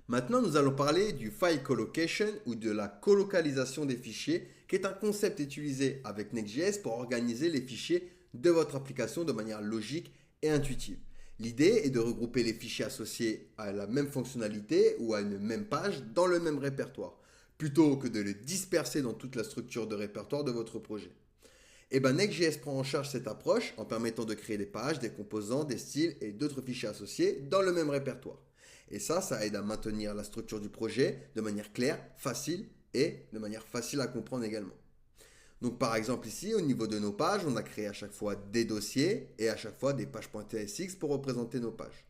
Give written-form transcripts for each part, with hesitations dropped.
Maintenant, nous allons parler du file collocation ou de la colocalisation des fichiers, qui est un concept utilisé avec Next.js pour organiser les fichiers de votre application de manière logique et intuitive. L'idée est de regrouper les fichiers associés à la même fonctionnalité ou à une même page dans le même répertoire, plutôt que de les disperser dans toute la structure de répertoire de votre projet. Et ben Next.js prend en charge cette approche en permettant de créer des pages, des composants, des styles et d'autres fichiers associés dans le même répertoire. Et ça aide à maintenir la structure du projet de manière claire, facile et de manière facile à comprendre également. Donc par exemple ici, au niveau de nos pages, on a créé à chaque fois des dossiers et à chaque fois des pages.tsx pour représenter nos pages.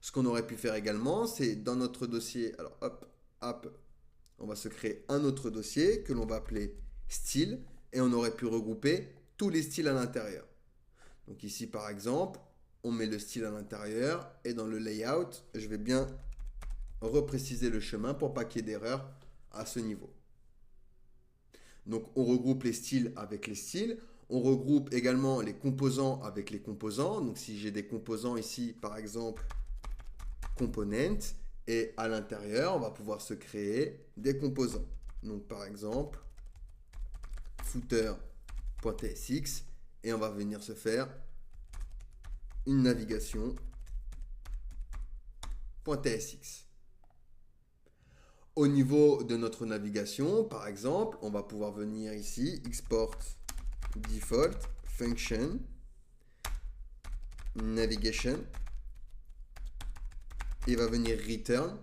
Ce qu'on aurait pu faire également, c'est dans notre dossier, alors hop, on va se créer un autre dossier que l'on va appeler style et on aurait pu regrouper tous les styles à l'intérieur. Donc ici par exemple, on met le style à l'intérieur et dans le layout, je vais bien repréciser le chemin pour pas qu'il y ait d'erreur à ce niveau. Donc on regroupe les styles avec les styles, on regroupe également les composants avec les composants. Donc si j'ai des composants ici par exemple component et à l'intérieur, on va pouvoir se créer des composants. Donc par exemple footer.tsx et on va venir se faire une navigation.tsx. Au niveau de notre navigation, par exemple, on va pouvoir venir ici, export default function navigation. Il va venir return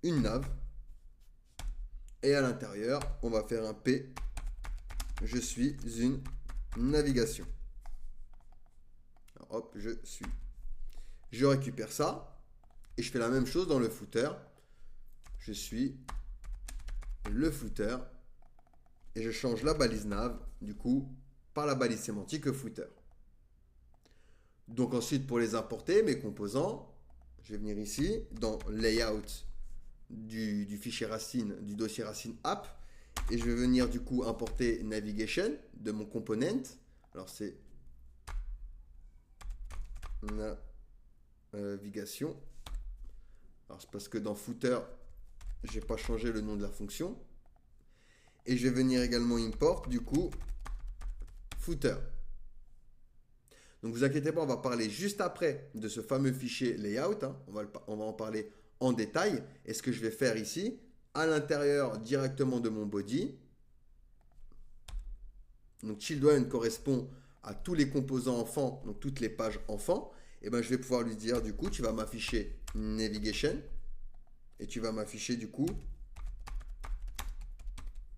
une nav. Et à l'intérieur, on va faire un P. Je suis une navigation. Alors, hop, je suis. Je récupère ça. Et je fais la même chose dans le footer. Je suis le footer et je change la balise nav du coup par la balise sémantique footer. Donc ensuite pour les importer, mes composants, je vais venir ici dans layout du fichier racine, du dossier racine app et je vais venir du coup importer navigation de mon component. Alors c'est navigation. Alors c'est parce que dans footer j'ai pas changé le nom de la fonction. Et je vais venir également import, du coup, footer. Donc vous inquiétez pas, on va parler juste après de ce fameux fichier layout. Hein. On va en parler en détail. Et ce que je vais faire ici, à l'intérieur directement de mon body, donc children correspond à tous les composants enfants, donc toutes les pages enfants, et ben je vais pouvoir lui dire, du coup, tu vas m'afficher navigation. Et tu vas m'afficher du coup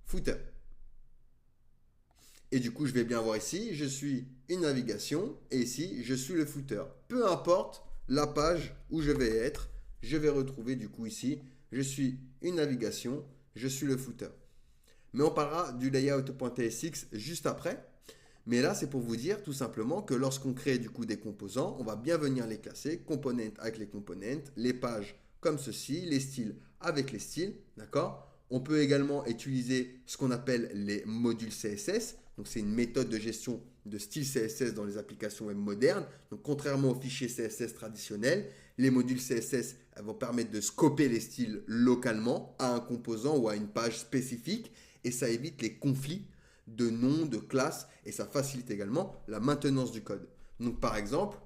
footer. Et du coup, je vais bien voir ici, je suis une navigation et ici, je suis le footer. Peu importe la page où je vais être, je vais retrouver du coup ici, je suis une navigation, je suis le footer. Mais on parlera du layout.tsx juste après. Mais là, c'est pour vous dire tout simplement que lorsqu'on crée du coup des composants, on va bien venir les classer, component avec les components, les pages comme ceci, les styles avec les styles, d'accord? On peut également utiliser ce qu'on appelle les modules CSS. Donc, c'est une méthode de gestion de style CSS dans les applications web modernes. Donc, contrairement aux fichiers CSS traditionnels, les modules CSS vont permettre de scoper les styles localement à un composant ou à une page spécifique et ça évite les conflits de noms, de classes et ça facilite également la maintenance du code. Donc, par exemple,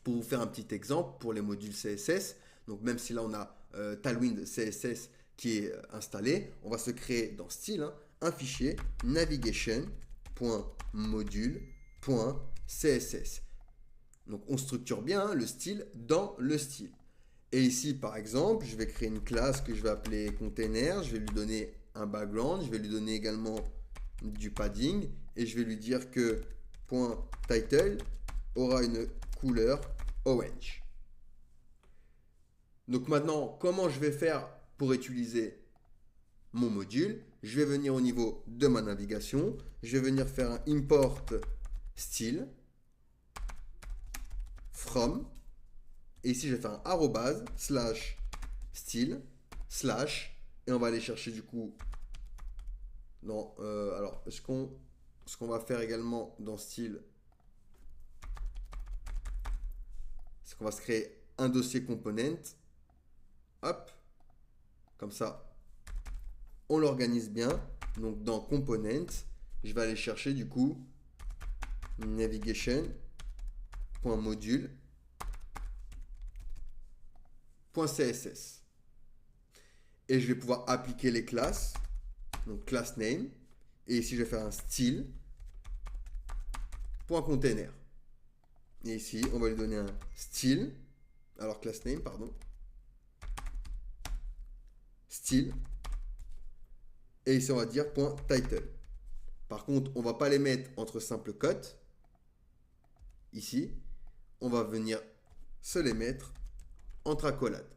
pour vous faire un petit exemple pour les modules CSS, donc même si là on a Tailwind CSS qui est installé, on va se créer dans style un fichier navigation.module.css. Donc on structure bien le style dans le style. Et ici par exemple, je vais créer une classe que je vais appeler container, je vais lui donner un background, je vais lui donner également du padding et je vais lui dire que .title aura une couleur orange. Donc maintenant, comment je vais faire pour utiliser mon module? Je vais venir au niveau de ma navigation, je vais venir faire un import style from et ici je vais faire un arrobase slash style slash et on va aller chercher du coup dans alors ce qu'on va faire également dans style, c'est qu'on va se créer un dossier component. Hop. Comme ça, on l'organise bien. Donc dans Component, je vais aller chercher du coup navigation.module.css. Et je vais pouvoir appliquer les classes. Donc class name. Et ici, je vais faire un style.container. Et ici, on va lui donner un style. Alors class name, pardon. Style. Et ici, on va dire .title. Par contre, on ne va pas les mettre entre simples cotes. Ici, on va venir se les mettre entre accolades.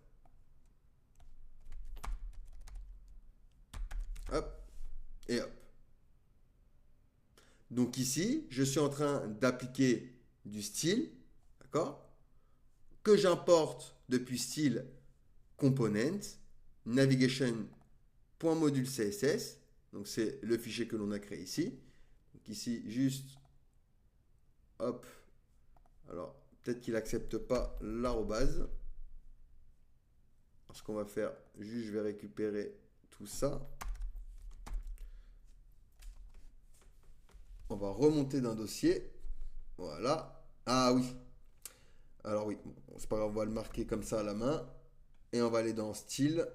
Hop et hop. Donc ici, je suis en train d'appliquer du style, d'accord, que j'importe depuis style component navigation.module CSS. Donc c'est le fichier que l'on a créé ici. Donc ici, juste, hop, alors peut-être qu'il n'accepte pas l'arrobase. Alors ce qu'on va faire, juste je vais récupérer tout ça. On va remonter d'un dossier. Voilà. Ah oui. Alors oui, c'est pas grave, on va le marquer comme ça à la main. Et on va aller dans style.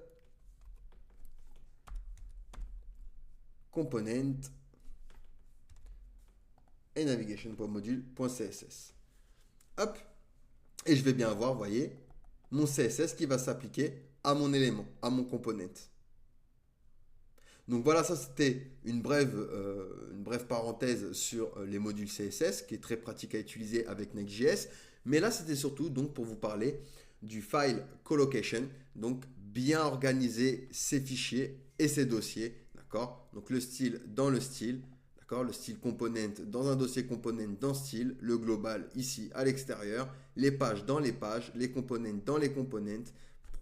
Component. Et navigation.module.css. Hop. Et je vais bien avoir, vous voyez, mon CSS qui va s'appliquer à mon élément, à mon component. Donc voilà, ça c'était une brève parenthèse sur les modules CSS qui est très pratique à utiliser avec Next.js. Mais là, c'était surtout donc pour vous parler du file collocation, donc bien organiser ses fichiers et ses dossiers, d'accord? Donc le style dans le style, d'accord? Le style component dans un dossier component dans style, le global ici à l'extérieur, les pages dans les pages, les components dans les components.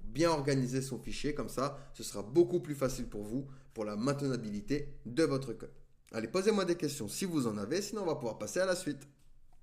Bien organiser son fichier, comme ça, ce sera beaucoup plus facile pour vous pour la maintenabilité de votre code. Allez, posez-moi des questions si vous en avez, sinon on va pouvoir passer à la suite.